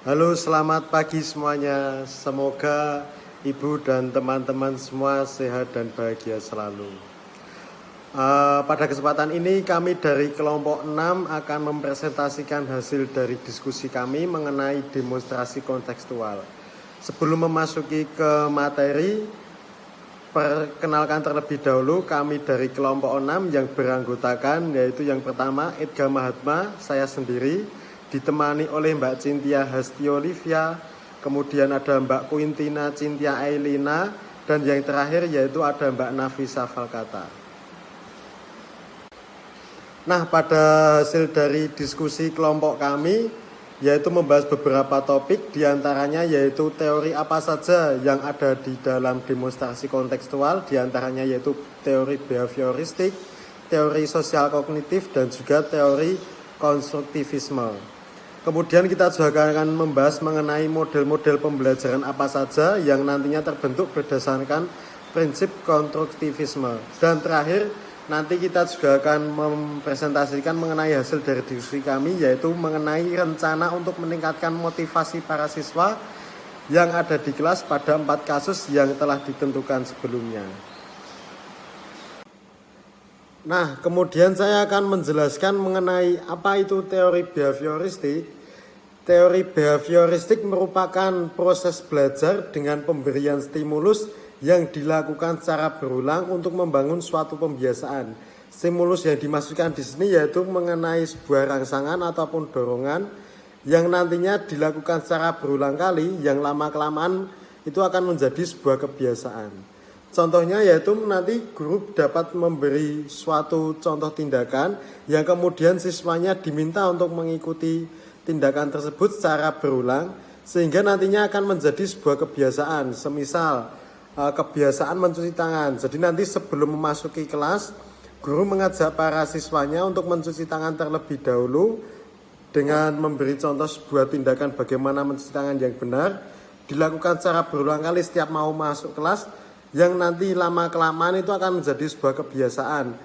Halo, selamat pagi semuanya. Semoga ibu dan teman-teman semua sehat dan bahagia selalu. Pada kesempatan ini kami dari kelompok 6 akan mempresentasikan hasil dari diskusi kami mengenai demonstrasi kontekstual. Sebelum memasuki ke materi, perkenalkan terlebih dahulu kami dari kelompok 6 yang beranggotakan, yaitu yang pertama Edgar Mahatma, saya sendiri, ditemani oleh Mbak Cynthia Hastio Olivia, kemudian ada Mbak Quintina Cynthia Ailina, dan yang terakhir yaitu ada Mbak Nafisa Falkata. Nah, pada hasil dari diskusi kelompok kami yaitu membahas beberapa topik, diantaranya yaitu teori apa saja yang ada di dalam demonstrasi kontekstual, diantaranya yaitu teori behavioristik, teori sosial kognitif, dan juga teori konstruktivisme. Kemudian kita juga akan membahas mengenai model-model pembelajaran apa saja yang nantinya terbentuk berdasarkan prinsip konstruktivisme. Dan terakhir, nanti kita juga akan mempresentasikan mengenai hasil dari diskusi kami, yaitu mengenai rencana untuk meningkatkan motivasi para siswa yang ada di kelas pada 4 kasus yang telah ditentukan sebelumnya. Nah, kemudian saya akan menjelaskan mengenai apa itu teori behavioristik. Teori behavioristik merupakan proses belajar dengan pemberian stimulus yang dilakukan secara berulang untuk membangun suatu pembiasaan. Stimulus yang dimaksudkan di sini yaitu mengenai sebuah rangsangan ataupun dorongan yang nantinya dilakukan secara berulang kali, yang lama-kelamaan itu akan menjadi sebuah kebiasaan. Contohnya yaitu nanti guru dapat memberi suatu contoh tindakan yang kemudian siswanya diminta untuk mengikuti tindakan tersebut secara berulang sehingga nantinya akan menjadi sebuah kebiasaan. Semisal kebiasaan mencuci tangan. Jadi nanti sebelum memasuki kelas, guru mengajak para siswanya untuk mencuci tangan terlebih dahulu dengan memberi contoh sebuah tindakan bagaimana mencuci tangan yang benar, dilakukan secara berulang kali setiap mau masuk kelas, yang nanti lama-kelamaan itu akan menjadi sebuah kebiasaan.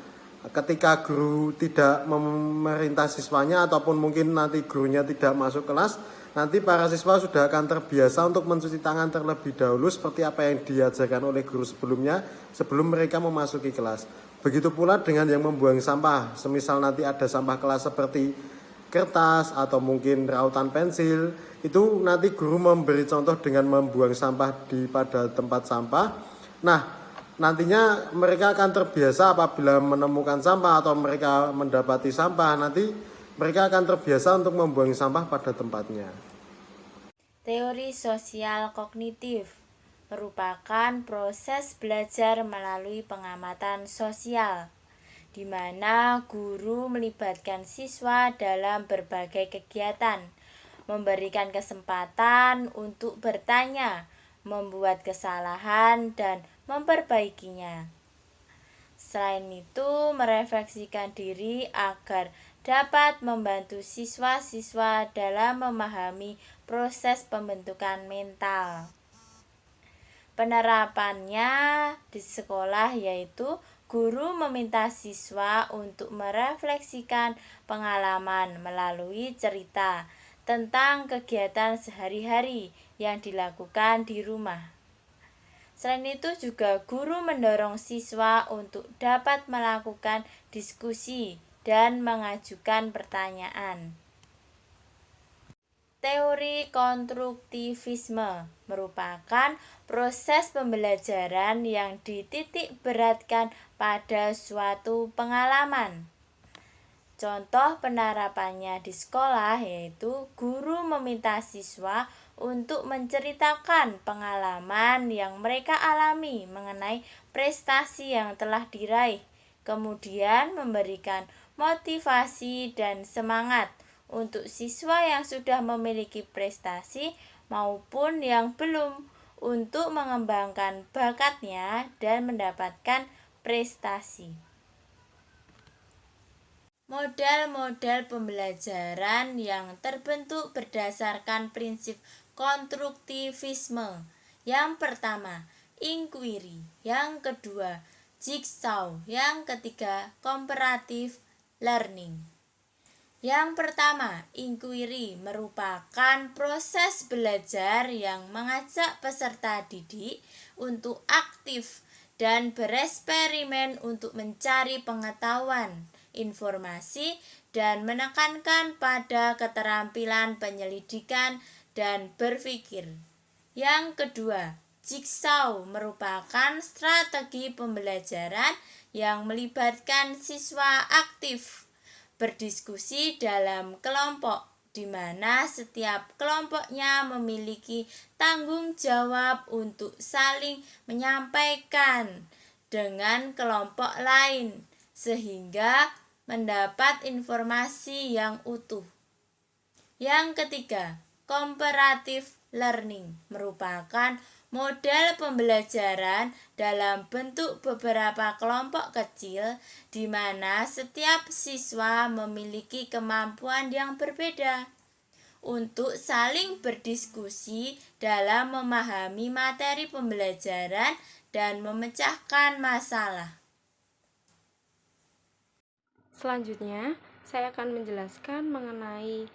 Ketika guru tidak memerintah siswanya ataupun mungkin nanti gurunya tidak masuk kelas, nanti para siswa sudah akan terbiasa untuk mencuci tangan terlebih dahulu seperti apa yang diajarkan oleh guru sebelumnya sebelum mereka memasuki kelas. Begitu pula dengan yang membuang sampah. Semisal nanti ada sampah kelas seperti kertas atau mungkin rautan pensil, itu nanti guru memberi contoh dengan membuang sampah pada tempat sampah. Nah, nantinya mereka akan terbiasa apabila menemukan sampah atau mereka mendapati sampah, nanti mereka akan terbiasa untuk membuang sampah pada tempatnya. Teori sosial kognitif merupakan proses belajar melalui pengamatan sosial, di mana guru melibatkan siswa dalam berbagai kegiatan, memberikan kesempatan untuk bertanya, membuat kesalahan, dan memperbaikinya. Selain itu, merefleksikan diri agar dapat membantu siswa-siswa dalam memahami proses pembentukan mental. Penerapannya di sekolah yaitu guru meminta siswa untuk merefleksikan pengalaman melalui cerita tentang kegiatan sehari-hari yang dilakukan di rumah. Selain itu juga guru mendorong siswa untuk dapat melakukan diskusi dan mengajukan pertanyaan. Teori konstruktivisme merupakan proses pembelajaran yang dititik beratkan pada suatu pengalaman. Contoh penerapannya di sekolah yaitu guru meminta siswa untuk menceritakan pengalaman yang mereka alami mengenai prestasi yang telah diraih, kemudian memberikan motivasi dan semangat untuk siswa yang sudah memiliki prestasi maupun yang belum untuk mengembangkan bakatnya dan mendapatkan prestasi. Model-model pembelajaran yang terbentuk berdasarkan prinsip konstruktivisme. Yang pertama, inquiry. Yang kedua, jigsaw. Yang ketiga, comparative learning. Yang pertama, inquiry merupakan proses belajar yang mengajak peserta didik untuk aktif dan bereksperimen untuk mencari pengetahuan, informasi, dan menekankan pada keterampilan penyelidikan dan berpikir. Yang kedua, jigsaw merupakan strategi pembelajaran yang melibatkan siswa aktif berdiskusi dalam kelompok, di mana setiap kelompoknya memiliki tanggung jawab untuk saling menyampaikan dengan kelompok lain, sehingga mendapat informasi yang utuh. Yang ketiga, comparative learning merupakan model pembelajaran dalam bentuk beberapa kelompok kecil di mana setiap siswa memiliki kemampuan yang berbeda untuk saling berdiskusi dalam memahami materi pembelajaran dan memecahkan masalah. Selanjutnya, saya akan menjelaskan mengenai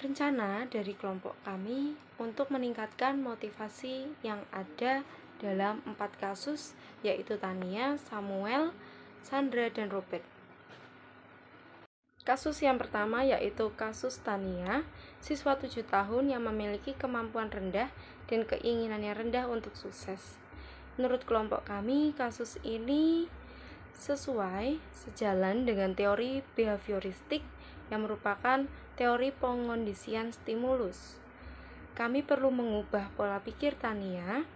rencana dari kelompok kami untuk meningkatkan motivasi yang ada dalam 4 kasus, yaitu Tania, Samuel, Sandra, dan Robert. Kasus yang pertama yaitu kasus Tania, siswa 7 tahun yang memiliki kemampuan rendah dan keinginannya rendah untuk sukses. Menurut kelompok kami, kasus ini sejalan dengan teori behavioristik yang merupakan teori pengondisian stimulus. Kami perlu mengubah pola pikir Tania.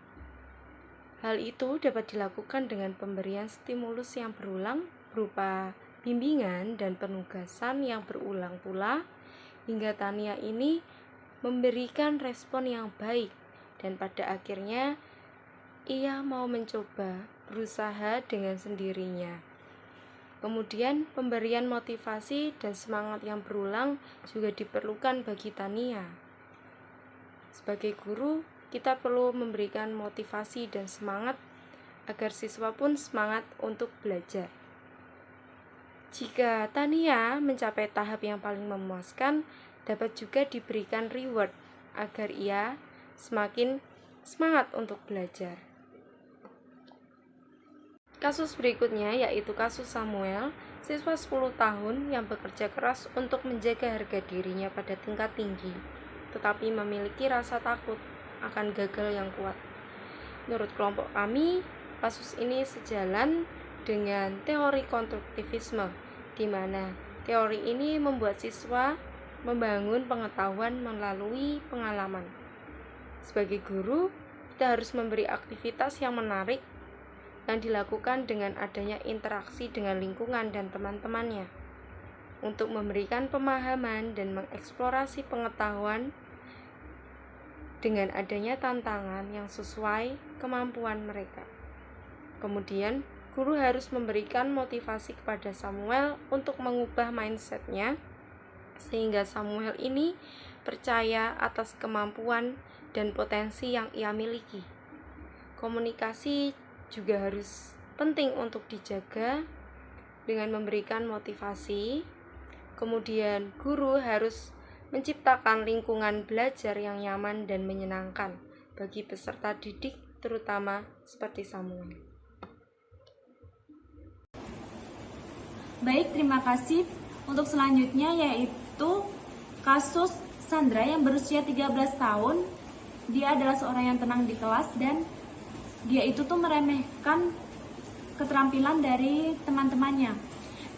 Hal itu dapat dilakukan dengan pemberian stimulus yang berulang berupa bimbingan dan penugasan yang berulang pula hingga Tania ini memberikan respon yang baik dan pada akhirnya ia mau mencoba berusaha dengan sendirinya. Kemudian pemberian motivasi dan semangat yang berulang juga diperlukan bagi Tania. Sebagai guru, kita perlu memberikan motivasi dan semangat agar siswa pun semangat untuk belajar. Jika Tania mencapai tahap yang paling memuaskan, dapat juga diberikan reward agar ia semakin semangat untuk belajar. Kasus berikutnya yaitu kasus Samuel, siswa 10 tahun yang bekerja keras untuk menjaga harga dirinya pada tingkat tinggi, tetapi memiliki rasa takut akan gagal yang kuat. Menurut kelompok kami, kasus ini sejalan dengan teori konstruktivisme, di mana teori ini membuat siswa membangun pengetahuan melalui pengalaman. Sebagai guru, kita harus memberi aktivitas yang menarik yang dilakukan dengan adanya interaksi dengan lingkungan dan teman-temannya untuk memberikan pemahaman dan mengeksplorasi pengetahuan dengan adanya tantangan yang sesuai kemampuan mereka. Kemudian, guru harus memberikan motivasi kepada Samuel untuk mengubah mindsetnya sehingga Samuel ini percaya atas kemampuan dan potensi yang ia miliki. Komunikasi juga harus penting untuk dijaga dengan memberikan motivasi. Kemudian guru harus menciptakan lingkungan belajar yang nyaman dan menyenangkan bagi peserta didik, terutama seperti Samuel. Baik, terima kasih. Untuk selanjutnya yaitu kasus Sandra yang berusia 13 tahun. Dia adalah seorang yang tenang di kelas dan dia itu tuh meremehkan keterampilan dari teman-temannya.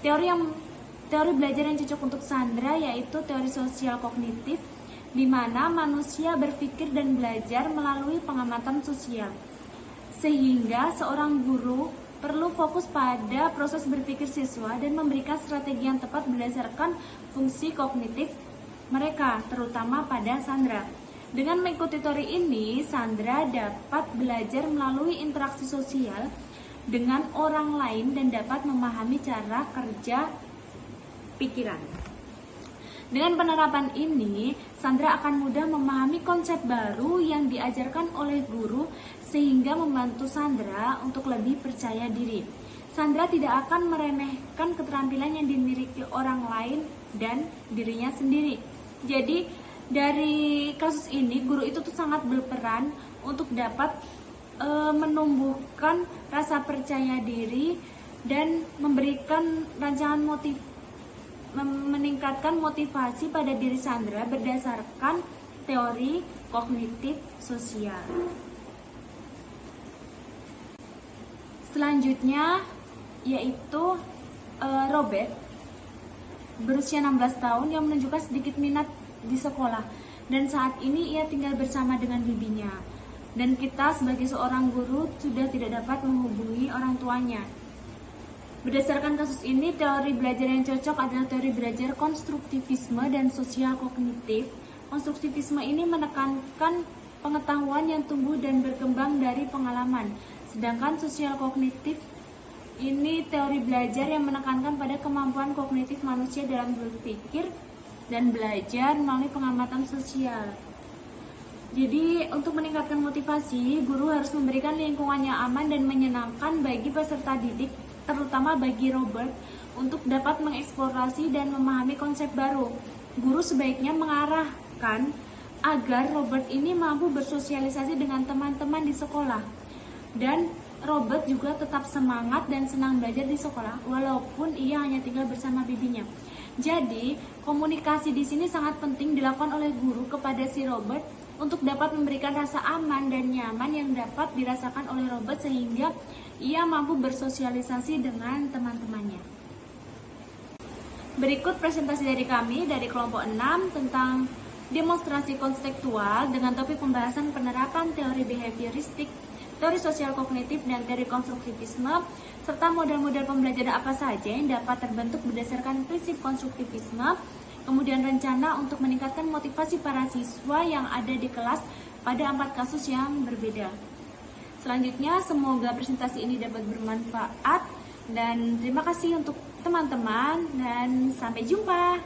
Teori belajar yang cocok untuk Sandra yaitu teori sosial kognitif, di mana manusia berpikir dan belajar melalui pengamatan sosial. Sehingga seorang guru perlu fokus pada proses berpikir siswa dan memberikan strategi yang tepat berdasarkan fungsi kognitif mereka, terutama pada Sandra. Dengan mengikuti teori ini, Sandra dapat belajar melalui interaksi sosial dengan orang lain dan dapat memahami cara kerja pikiran. Dengan penerapan ini, Sandra akan mudah memahami konsep baru yang diajarkan oleh guru sehingga membantu Sandra untuk lebih percaya diri. Sandra tidak akan meremehkan keterampilan yang dimiliki orang lain dan dirinya sendiri. Jadi dari kasus ini guru itu tuh sangat berperan untuk dapat menumbuhkan rasa percaya diri dan memberikan rancangan meningkatkan motivasi pada diri Sandra berdasarkan teori kognitif sosial. Selanjutnya yaitu Robert berusia 16 tahun yang menunjukkan sedikit minat di sekolah dan saat ini ia tinggal bersama dengan bibinya. Dan kita sebagai seorang guru sudah tidak dapat menghubungi orang tuanya. Berdasarkan kasus ini, teori belajar yang cocok adalah teori belajar konstruktivisme dan sosial kognitif. Konstruktivisme ini menekankan pengetahuan yang tumbuh dan berkembang dari pengalaman. Sedangkan sosial kognitif ini teori belajar yang menekankan pada kemampuan kognitif manusia dalam berpikir dan belajar melalui pengamatan sosial. Jadi untuk meningkatkan motivasi, guru harus memberikan lingkungan yang aman dan menyenangkan bagi peserta didik, terutama bagi Robert, untuk dapat mengeksplorasi dan memahami konsep baru. Guru sebaiknya mengarahkan agar Robert ini mampu bersosialisasi dengan teman-teman di sekolah. Dan Robert juga tetap semangat dan senang belajar di sekolah, walaupun ia hanya tinggal bersama bibinya. Jadi, komunikasi di sini sangat penting dilakukan oleh guru kepada si Robert untuk dapat memberikan rasa aman dan nyaman yang dapat dirasakan oleh Robert sehingga ia mampu bersosialisasi dengan teman-temannya. Berikut presentasi dari kami dari kelompok 6 tentang demonstrasi konseptual dengan topik pembahasan penerapan teori behavioristik, teori sosial kognitif, dan teori konstruktivisme, serta model-model pembelajaran apa saja yang dapat terbentuk berdasarkan prinsip konstruktivisme, kemudian rencana untuk meningkatkan motivasi para siswa yang ada di kelas pada 4 kasus yang berbeda. Selanjutnya, semoga presentasi ini dapat bermanfaat dan terima kasih untuk teman-teman dan sampai jumpa.